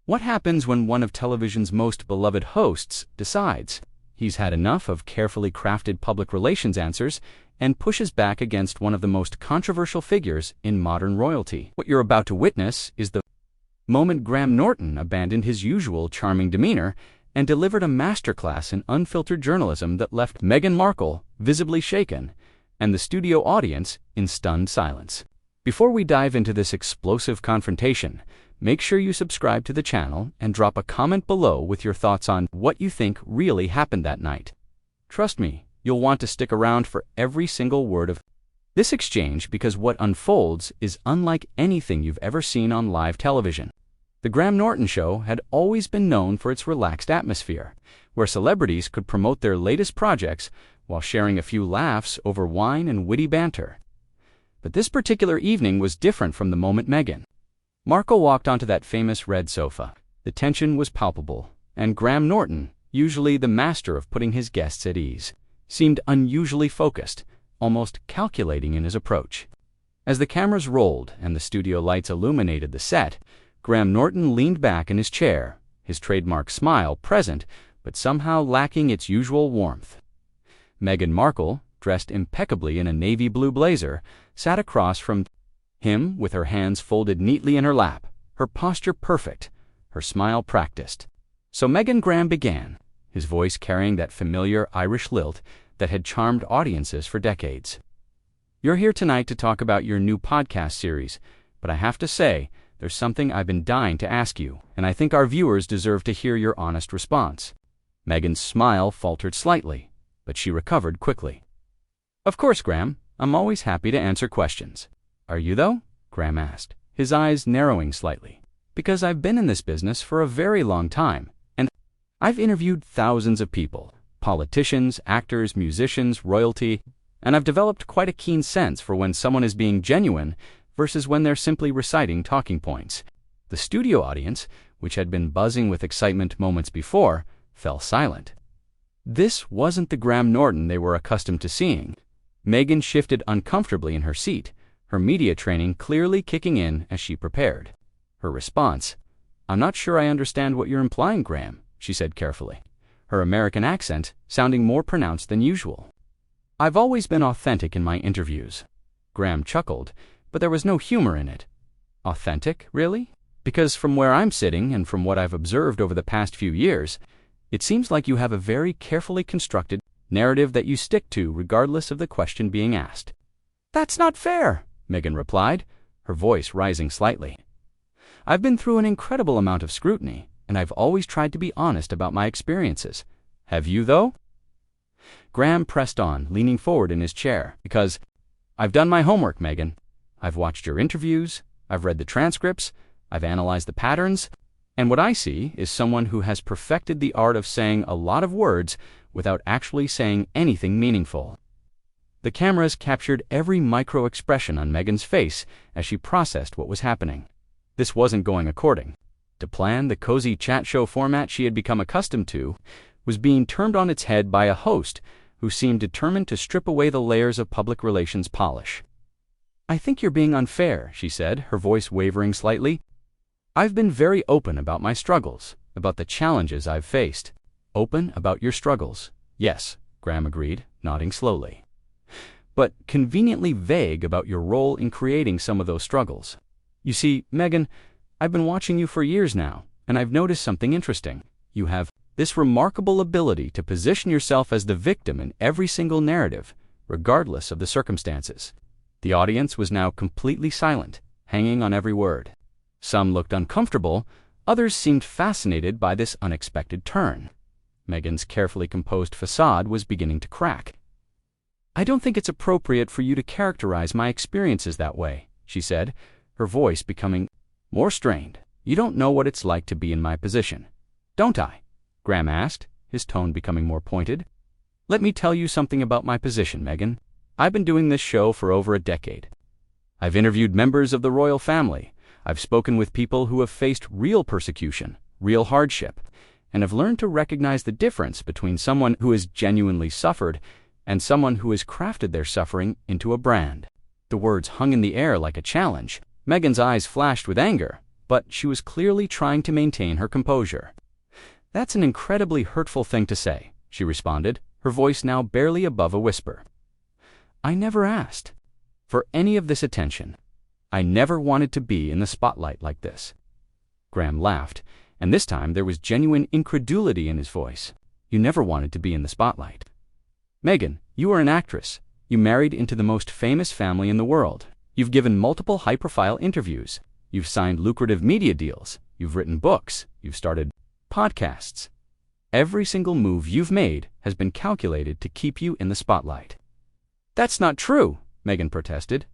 What happens when one of television's most beloved hosts decides he's had enough of carefully crafted public relations answers and pushes back against one of the most controversial figures in modern royalty? What you're about to witness is the moment Graham Norton abandoned his usual charming demeanor and delivered a masterclass in unfiltered journalism that left Meghan Markle visibly shaken and the studio audience in stunned silence. Before we dive into this explosive confrontation, make sure you subscribe to the channel and drop a comment below with your thoughts on what you think really happened that night. Trust me, you'll want to stick around for every single word of this exchange because what unfolds is unlike anything you've ever seen on live television. The Graham Norton Show had always been known for its relaxed atmosphere, where celebrities could promote their latest projects while sharing a few laughs over wine and witty banter. But this particular evening was different from the moment Meghan Markle walked onto that famous red sofa. The tension was palpable, and Graham Norton, usually the master of putting his guests at ease, seemed unusually focused, almost calculating in his approach. As the cameras rolled and the studio lights illuminated the set, Graham Norton leaned back in his chair, his trademark smile present, but somehow lacking its usual warmth. Meghan Markle, dressed impeccably in a navy blue blazer, sat across from him with her hands folded neatly in her lap, her posture perfect, her smile practiced. So Meghan Graham began, his voice carrying that familiar Irish lilt that had charmed audiences for decades. "You're here tonight to talk about your new podcast series, but I have to say, there's something I've been dying to ask you, and I think our viewers deserve to hear your honest response." Meghan's smile faltered slightly, but she recovered quickly. "Of course, Graham. I'm always happy to answer questions." "Are you, though?" Graham asked, his eyes narrowing slightly. "Because I've been in this business for a very long time, and I've interviewed thousands of people, politicians, actors, musicians, royalty, and I've developed quite a keen sense for when someone is being genuine versus when they're simply reciting talking points." The studio audience, which had been buzzing with excitement moments before, fell silent. This wasn't the Graham Norton they were accustomed to seeing. Meghan shifted uncomfortably in her seat, her media training clearly kicking in as she prepared. Her response, "I'm not sure I understand what you're implying, Graham," she said carefully, her American accent sounding more pronounced than usual. "I've always been authentic in my interviews." Graham chuckled, but there was no humor in it. "Authentic, really? Because from where I'm sitting and from what I've observed over the past few years, it seems like you have a very carefully constructed narrative that you stick to regardless of the question being asked." "That's not fair," Meghan replied, her voice rising slightly. "I've been through an incredible amount of scrutiny, and I've always tried to be honest about my experiences. Have you, though?" Graham pressed on, leaning forward in his chair. "Because I've done my homework, Meghan. I've watched your interviews, I've read the transcripts, I've analyzed the patterns, and what I see is someone who has perfected the art of saying a lot of words without actually saying anything meaningful." The cameras captured every micro-expression on Meghan's face as she processed what was happening. This wasn't going according to plan. The cozy chat show format she had become accustomed to was being turned on its head by a host who seemed determined to strip away the layers of public relations polish. "I think you're being unfair," she said, her voice wavering slightly. "I've been very open about my struggles, about the challenges I've faced." "Open about your struggles?" "Yes," Graham agreed, nodding slowly. "But conveniently vague about your role in creating some of those struggles. You see, Meghan, I've been watching you for years now, and I've noticed something interesting. You have this remarkable ability to position yourself as the victim in every single narrative, regardless of the circumstances." The audience was now completely silent, hanging on every word. Some looked uncomfortable, others seemed fascinated by this unexpected turn. Meghan's carefully composed facade was beginning to crack. "I don't think it's appropriate for you to characterize my experiences that way," she said, her voice becoming more strained. "You don't know what it's like to be in my position." "Don't I?" Graham asked, his tone becoming more pointed. "Let me tell you something about my position, Meghan. I've been doing this show for over a decade. I've interviewed members of the royal family. I've spoken with people who have faced real persecution, real hardship, and have learned to recognize the difference between someone who has genuinely suffered and someone who has crafted their suffering into a brand." The words hung in the air like a challenge. Meghan's eyes flashed with anger, but she was clearly trying to maintain her composure. "That's an incredibly hurtful thing to say," she responded, her voice now barely above a whisper. "I never asked for any of this attention. I never wanted to be in the spotlight like this." Graham laughed, and this time there was genuine incredulity in his voice. "You never wanted to be in the spotlight. Meghan, you are an actress. You married into the most famous family in the world. You've given multiple high-profile interviews. You've signed lucrative media deals. You've written books. You've started podcasts. Every single move you've made has been calculated to keep you in the spotlight." "That's not true," Meghan protested,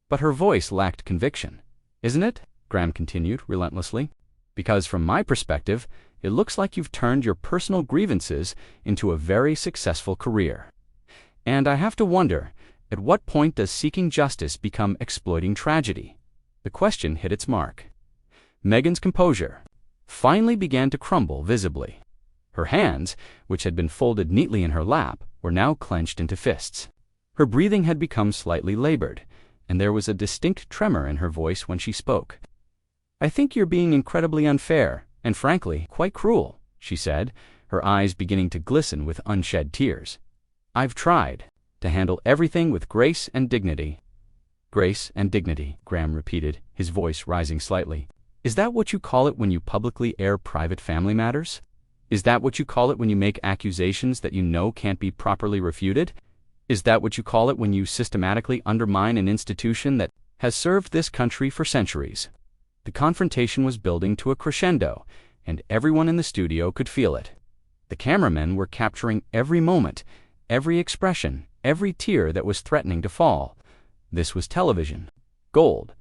but her voice lacked conviction. "Isn't it?" Graham continued relentlessly. "Because from my perspective, it looks like you've turned your personal grievances into a very successful career. And I have to wonder, at what point does seeking justice become exploiting tragedy?" The question hit its mark. Meghan's composure finally began to crumble visibly. Her hands, which had been folded neatly in her lap, were now clenched into fists. Her breathing had become slightly labored, and there was a distinct tremor in her voice when she spoke. "I think you're being incredibly unfair, and frankly, quite cruel," she said, her eyes beginning to glisten with unshed tears. "I've tried to handle everything with grace and dignity." "Grace and dignity," Graham repeated, his voice rising slightly. "Is that what you call it when you publicly air private family matters? Is that what you call it when you make accusations that you know can't be properly refuted? Is that what you call it when you systematically undermine an institution that has served this country for centuries?" The confrontation was building to a crescendo, and everyone in the studio could feel it. The cameramen were capturing every moment, every expression, every tear that was threatening to fall. This was television, gold,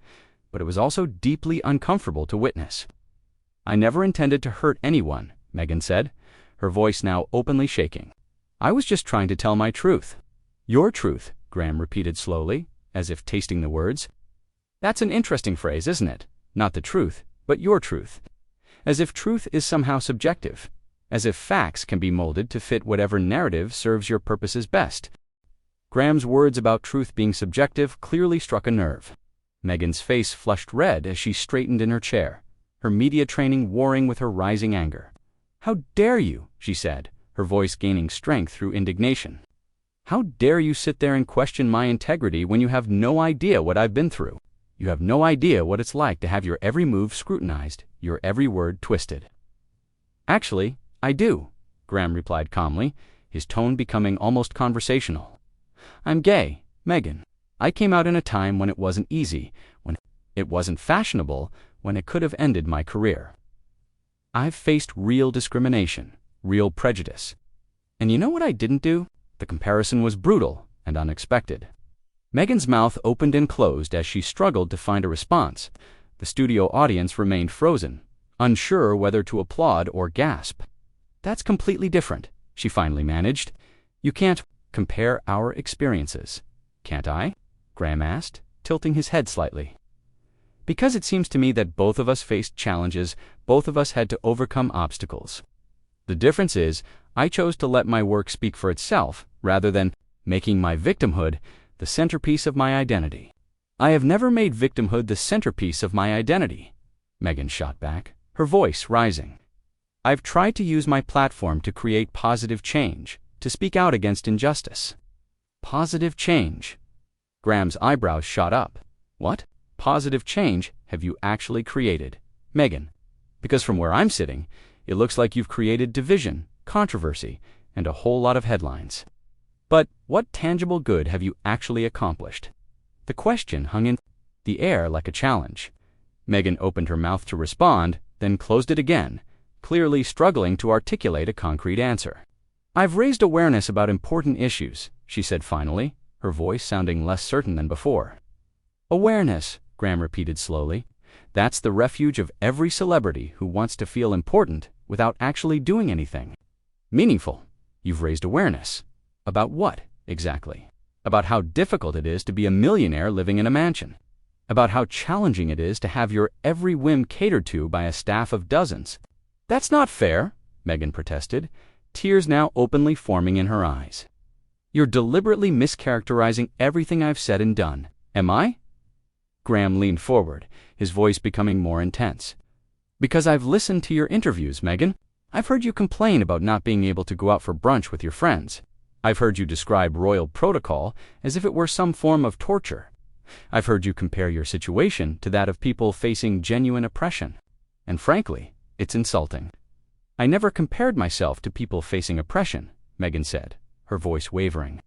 but it was also deeply uncomfortable to witness. "I never intended to hurt anyone," Meghan said, her voice now openly shaking. "I was just trying to tell my truth." "Your truth," Graham repeated slowly, as if tasting the words. "That's an interesting phrase, isn't it? Not the truth, but your truth. As if truth is somehow subjective. As if facts can be molded to fit whatever narrative serves your purposes best." Graham's words about truth being subjective clearly struck a nerve. Meghan's face flushed red as she straightened in her chair, her media training warring with her rising anger. "How dare you," she said, her voice gaining strength through indignation. "How dare you sit there and question my integrity when you have no idea what I've been through? You have no idea what it's like to have your every move scrutinized, your every word twisted." "Actually, I do," Graham replied calmly, his tone becoming almost conversational. "I'm gay, Meghan. I came out in a time when it wasn't easy, when it wasn't fashionable, when it could have ended my career. I've faced real discrimination, real prejudice. And you know what I didn't do?" The comparison was brutal and unexpected. Meghan's mouth opened and closed as she struggled to find a response. The studio audience remained frozen, unsure whether to applaud or gasp. "That's completely different," she finally managed. "You can't compare our experiences." "Can't I?" Graham asked, tilting his head slightly. "Because it seems to me that both of us faced challenges, both of us had to overcome obstacles. The difference is, I chose to let my work speak for itself, rather than making my victimhood the centerpiece of my identity." "I have never made victimhood the centerpiece of my identity," Meghan shot back, her voice rising. "I've tried to use my platform to create positive change, to speak out against injustice." "Positive change?" Graham's eyebrows shot up. "What positive change have you actually created, Meghan? Because from where I'm sitting, it looks like you've created division, controversy, and a whole lot of headlines. But what tangible good have you actually accomplished?" The question hung in the air like a challenge. Meghan opened her mouth to respond, then closed it again, clearly struggling to articulate a concrete answer. "I've raised awareness about important issues," she said finally, her voice sounding less certain than before. "Awareness," Graham repeated slowly. "That's the refuge of every celebrity who wants to feel important without actually doing anything meaningful. You've raised awareness. About what, exactly? About how difficult it is to be a millionaire living in a mansion. About how challenging it is to have your every whim catered to by a staff of dozens." "That's not fair," Meghan protested, tears now openly forming in her eyes. "You're deliberately mischaracterizing everything I've said and done. Am I?" Graham leaned forward, his voice becoming more intense. Because I've listened to your interviews, Meghan. I've heard you complain about not being able to go out for brunch with your friends. I've heard you describe royal protocol as if it were some form of torture. I've heard you compare your situation to that of people facing genuine oppression. And frankly, it's insulting. I never compared myself to people facing oppression, Meghan said, her voice wavering.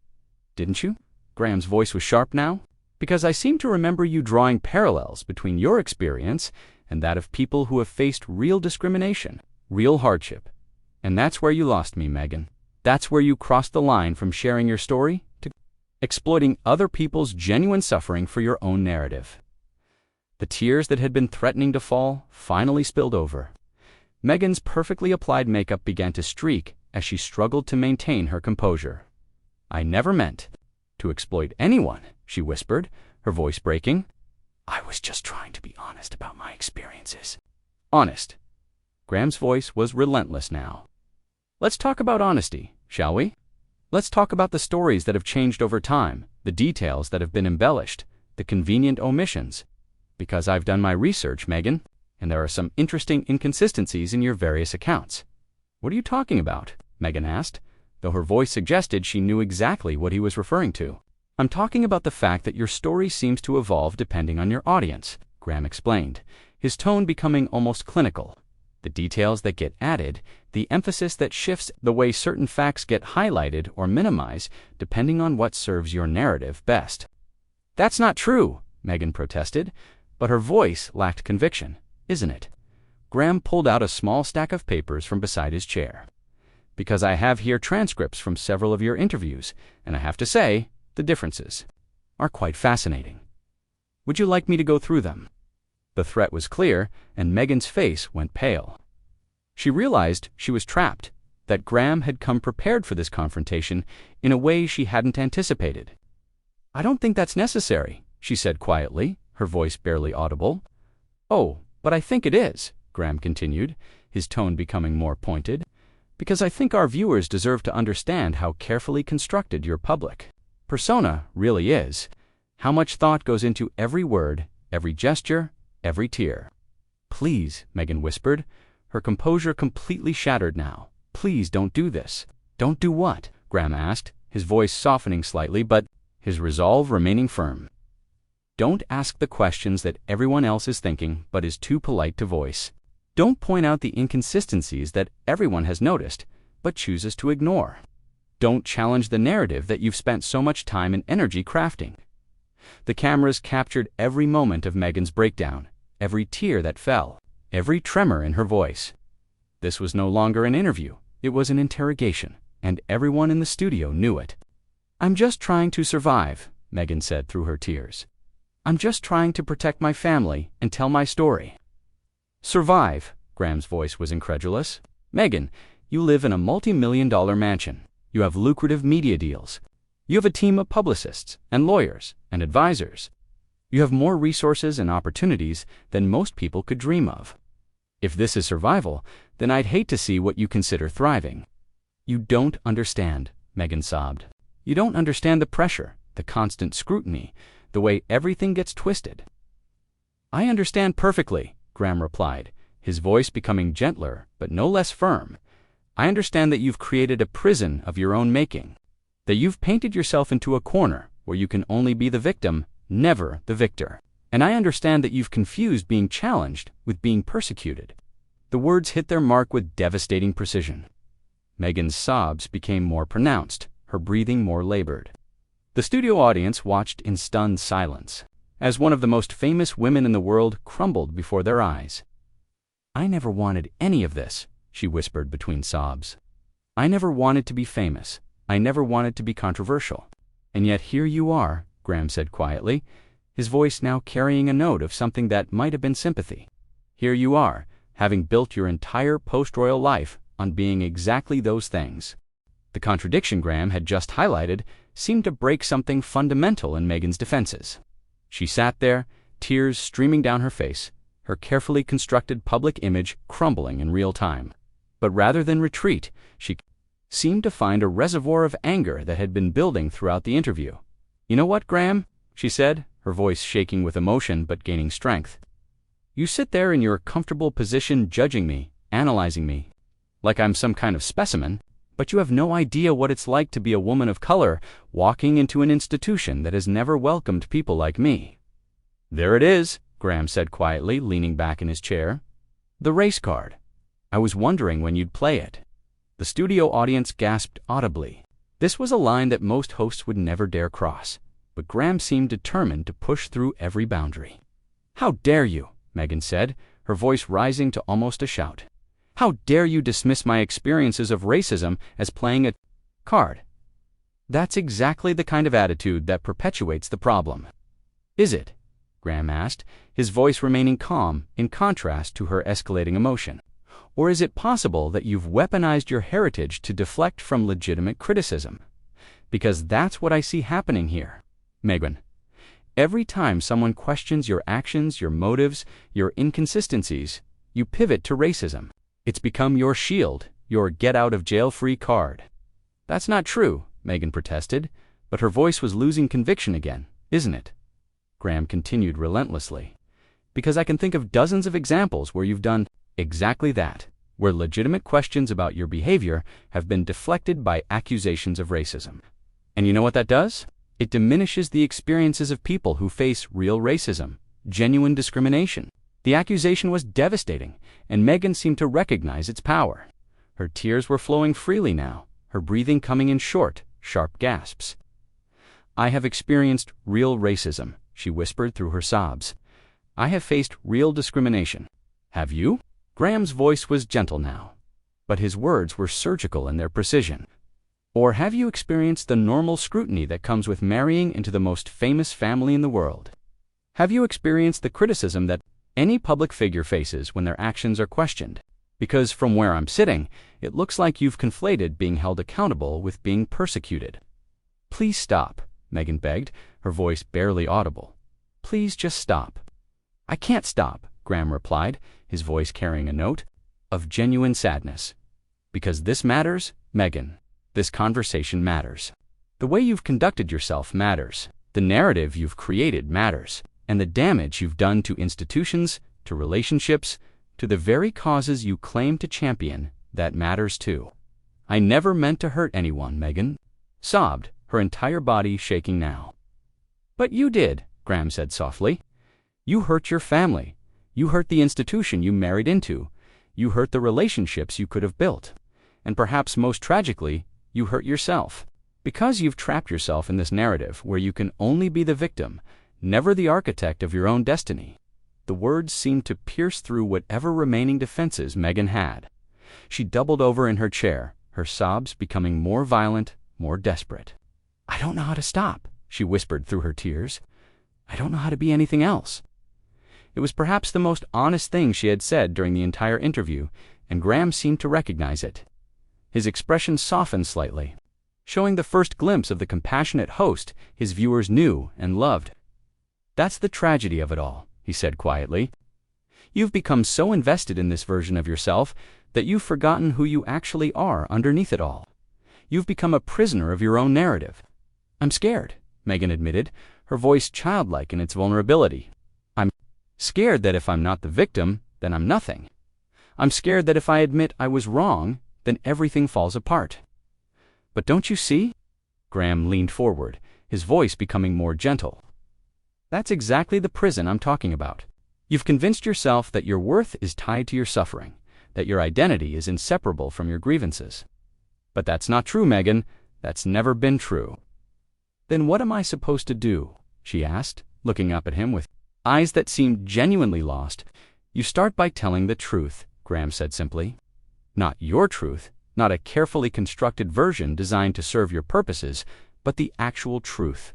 Didn't you? Graham's voice was sharp now. Because I seem to remember you drawing parallels between your experience and that of people who have faced real discrimination, real hardship. And that's where you lost me, Meghan. That's where you crossed the line from sharing your story to exploiting other people's genuine suffering for your own narrative. The tears that had been threatening to fall finally spilled over. Meghan's perfectly applied makeup began to streak as she struggled to maintain her composure. I never meant to exploit anyone, she whispered, her voice breaking. I was just trying to be honest about my experiences. Honest. Graham's voice was relentless now. Let's talk about honesty, shall we? Let's talk about the stories that have changed over time, the details that have been embellished, the convenient omissions. Because I've done my research, Meghan, and there are some interesting inconsistencies in your various accounts. What are you talking about? Meghan asked, though her voice suggested she knew exactly what he was referring to. I'm talking about the fact that your story seems to evolve depending on your audience, Graham explained, his tone becoming almost clinical. The details that get added, the emphasis that shifts, the way certain facts get highlighted or minimized depending on what serves your narrative best. That's not true, Meghan protested, but her voice lacked conviction, isn't it? Graham pulled out a small stack of papers from beside his chair. Because I have here transcripts from several of your interviews, and I have to say, the differences are quite fascinating. Would you like me to go through them? The threat was clear, and Meghan's face went pale. She realized she was trapped, that Graham had come prepared for this confrontation in a way she hadn't anticipated. I don't think that's necessary, she said quietly, her voice barely audible. Oh, but I think it is, Graham continued, his tone becoming more pointed, because I think our viewers deserve to understand how carefully constructed your public persona really is, how much thought goes into every word, every gesture, every tear. Please, Meghan whispered, her composure completely shattered now. Please don't do this. Don't do what? Graham asked, his voice softening slightly, but his resolve remaining firm. Don't ask the questions that everyone else is thinking but is too polite to voice. Don't point out the inconsistencies that everyone has noticed but chooses to ignore. Don't challenge the narrative that you've spent so much time and energy crafting. The cameras captured every moment of Meghan's breakdown, every tear that fell, every tremor in her voice. This was no longer an interview, it was an interrogation, and everyone in the studio knew it. I'm just trying to survive, Meghan said through her tears. I'm just trying to protect my family and tell my story. Survive, Graham's voice was incredulous. Meghan, you live in a multi-million-dollar mansion. You have lucrative media deals. You have a team of publicists and lawyers and advisors. You have more resources and opportunities than most people could dream of. If this is survival, then I'd hate to see what you consider thriving. You don't understand, Meghan sobbed. You don't understand the pressure, the constant scrutiny, the way everything gets twisted. I understand perfectly, Graham replied, his voice becoming gentler but no less firm. I understand that you've created a prison of your own making, that you've painted yourself into a corner where you can only be the victim, never the victor. And I understand that you've confused being challenged with being persecuted. The words hit their mark with devastating precision. Meghan's sobs became more pronounced, her breathing more labored. The studio audience watched in stunned silence, as one of the most famous women in the world crumbled before their eyes. I never wanted any of this, she whispered between sobs. I never wanted to be famous. I never wanted to be controversial. And yet here you are, Graham said quietly, his voice now carrying a note of something that might have been sympathy. Here you are, having built your entire post-royal life on being exactly those things. The contradiction Graham had just highlighted seemed to break something fundamental in Meghan's defenses. She sat there, tears streaming down her face, her carefully constructed public image crumbling in real time. But rather than retreat, she seemed to find a reservoir of anger that had been building throughout the interview. You know what, Graham? She said, her voice shaking with emotion but gaining strength. You sit there in your comfortable position judging me, analyzing me, like I'm some kind of specimen, but you have no idea what it's like to be a woman of color walking into an institution that has never welcomed people like me." "There it is," Graham said quietly, leaning back in his chair. "The race card. I was wondering when you'd play it." The studio audience gasped audibly. This was a line that most hosts would never dare cross, but Graham seemed determined to push through every boundary. "How dare you?" Meghan said, her voice rising to almost a shout. "How dare you dismiss my experiences of racism as playing a card? That's exactly the kind of attitude that perpetuates the problem." "Is it?" Graham asked, his voice remaining calm in contrast to her escalating emotion. "Or is it possible that you've weaponized your heritage to deflect from legitimate criticism? Because that's what I see happening here, Meghan. Every time someone questions your actions, your motives, your inconsistencies, you pivot to racism. It's become your shield, your get-out-of-jail-free card." "That's not true," Meghan protested, but her voice was losing conviction again, "isn't it?" Graham continued relentlessly. "Because I can think of dozens of examples where you've done exactly that, where legitimate questions about your behavior have been deflected by accusations of racism. And you know what that does? It diminishes the experiences of people who face real racism, genuine discrimination." The accusation was devastating, and Meghan seemed to recognize its power. Her tears were flowing freely now, her breathing coming in short, sharp gasps. "I have experienced real racism," she whispered through her sobs. "I have faced real discrimination." "Have you?" Graham's voice was gentle now, but his words were surgical in their precision. "Or have you experienced the normal scrutiny that comes with marrying into the most famous family in the world? Have you experienced the criticism that any public figure faces when their actions are questioned? Because from where I'm sitting, it looks like you've conflated being held accountable with being persecuted." "Please stop," Meghan begged, her voice barely audible. "Please just stop." "I can't stop," Graham replied, his voice carrying a note of genuine sadness. "Because this matters, Meghan. This conversation matters. The way you've conducted yourself matters. The narrative you've created matters. And the damage you've done to institutions, to relationships, to the very causes you claim to champion, that matters too." "I never meant to hurt anyone," Meghan sobbed, her entire body shaking now. "But you did," Graham said softly. "You hurt your family. You hurt the institution you married into. You hurt the relationships you could have built. And perhaps most tragically, you hurt yourself. Because you've trapped yourself in this narrative where you can only be the victim, never the architect of your own destiny." The words seemed to pierce through whatever remaining defenses Meghan had. She doubled over in her chair, her sobs becoming more violent, more desperate. "I don't know how to stop," she whispered through her tears. "I don't know how to be anything else." It was perhaps the most honest thing she had said during the entire interview, and Graham seemed to recognize it. His expression softened slightly, showing the first glimpse of the compassionate host his viewers knew and loved. "That's the tragedy of it all," he said quietly. "You've become so invested in this version of yourself that you've forgotten who you actually are underneath it all. You've become a prisoner of your own narrative." "I'm scared," Meghan admitted, her voice childlike in its vulnerability. "I'm scared that if I'm not the victim, then I'm nothing. I'm scared that if I admit I was wrong, then everything falls apart." "But don't you see?" Graham leaned forward, his voice becoming more gentle. "That's exactly the prison I'm talking about. You've convinced yourself that your worth is tied to your suffering, that your identity is inseparable from your grievances. But that's not true, Meghan. That's never been true." "Then what am I supposed to do?" she asked, looking up at him with eyes that seemed genuinely lost. "You start by telling the truth," Graham said simply. "Not your truth, not a carefully constructed version designed to serve your purposes, but the actual truth.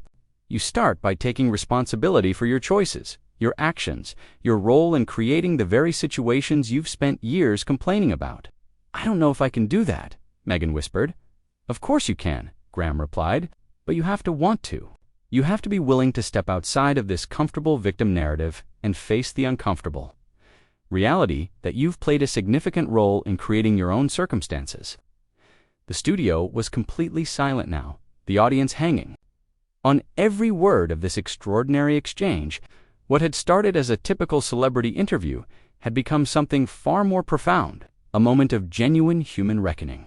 You start by taking responsibility for your choices, your actions, your role in creating the very situations you've spent years complaining about." "I don't know if I can do that," Meghan whispered. "Of course you can," Graham replied, "but you have to want to. You have to be willing to step outside of this comfortable victim narrative and face the uncomfortable reality that you've played a significant role in creating your own circumstances." The studio was completely silent now, the audience hanging on every word of this extraordinary exchange, What had started as a typical celebrity interview had become something far more profound, a moment of genuine human reckoning.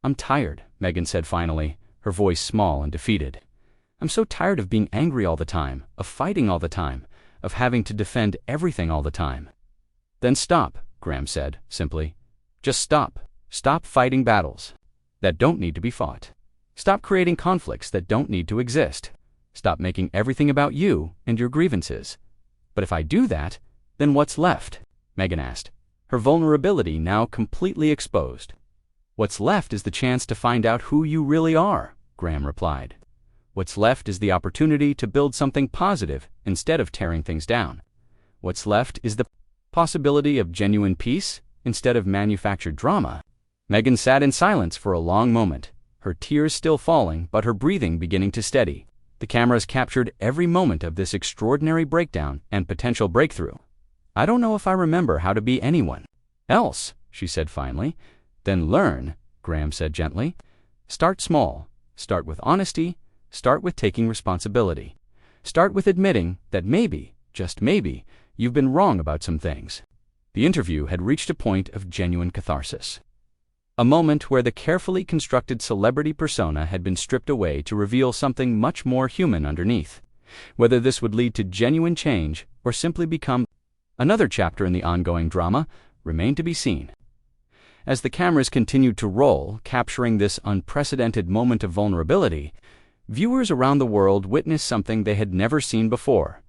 "I'm tired," Meghan said finally, her voice small and defeated. "I'm so tired of being angry all the time, of fighting all the time, of having to defend everything all the time." "Then stop," Graham said, simply. "Just stop. Stop fighting battles that don't need to be fought. Stop creating conflicts that don't need to exist. Stop making everything about you and your grievances." "But if I do that, then what's left?" Meghan asked, her vulnerability now completely exposed. "What's left is the chance to find out who you really are," Graham replied. "What's left is the opportunity to build something positive instead of tearing things down. What's left is the possibility of genuine peace instead of manufactured drama." Meghan sat in silence for a long moment, her tears still falling but her breathing beginning to steady. The cameras captured every moment of this extraordinary breakdown and potential breakthrough. "I don't know if I remember how to be anyone else," she said finally. "Then learn," Graham said gently. "Start small. Start with honesty. Start with taking responsibility. Start with admitting that maybe, just maybe, you've been wrong about some things." The interview had reached a point of genuine catharsis. A moment where the carefully constructed celebrity persona had been stripped away to reveal something much more human underneath. Whether this would lead to genuine change or simply become another chapter in the ongoing drama remained to be seen. As the cameras continued to roll, capturing this unprecedented moment of vulnerability, viewers around the world witnessed something they had never seen before: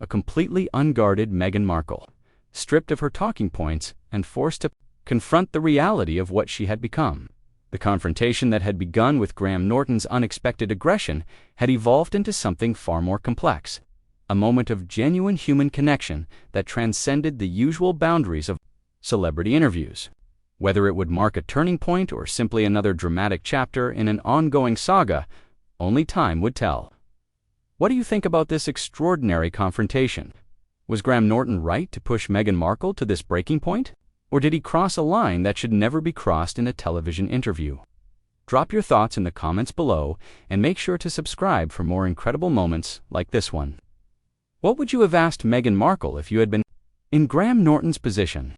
a completely unguarded Meghan Markle, stripped of her talking points and forced to confront the reality of what she had become. The confrontation that had begun with Graham Norton's unexpected aggression had evolved into something far more complex, a moment of genuine human connection that transcended the usual boundaries of celebrity interviews. Whether it would mark a turning point or simply another dramatic chapter in an ongoing saga, only time would tell. What do you think about this extraordinary confrontation? Was Graham Norton right to push Meghan Markle to this breaking point? Or did he cross a line that should never be crossed in a television interview? Drop your thoughts in the comments below and make sure to subscribe for more incredible moments like this one. What would you have asked Meghan Markle if you had been in Graham Norton's position?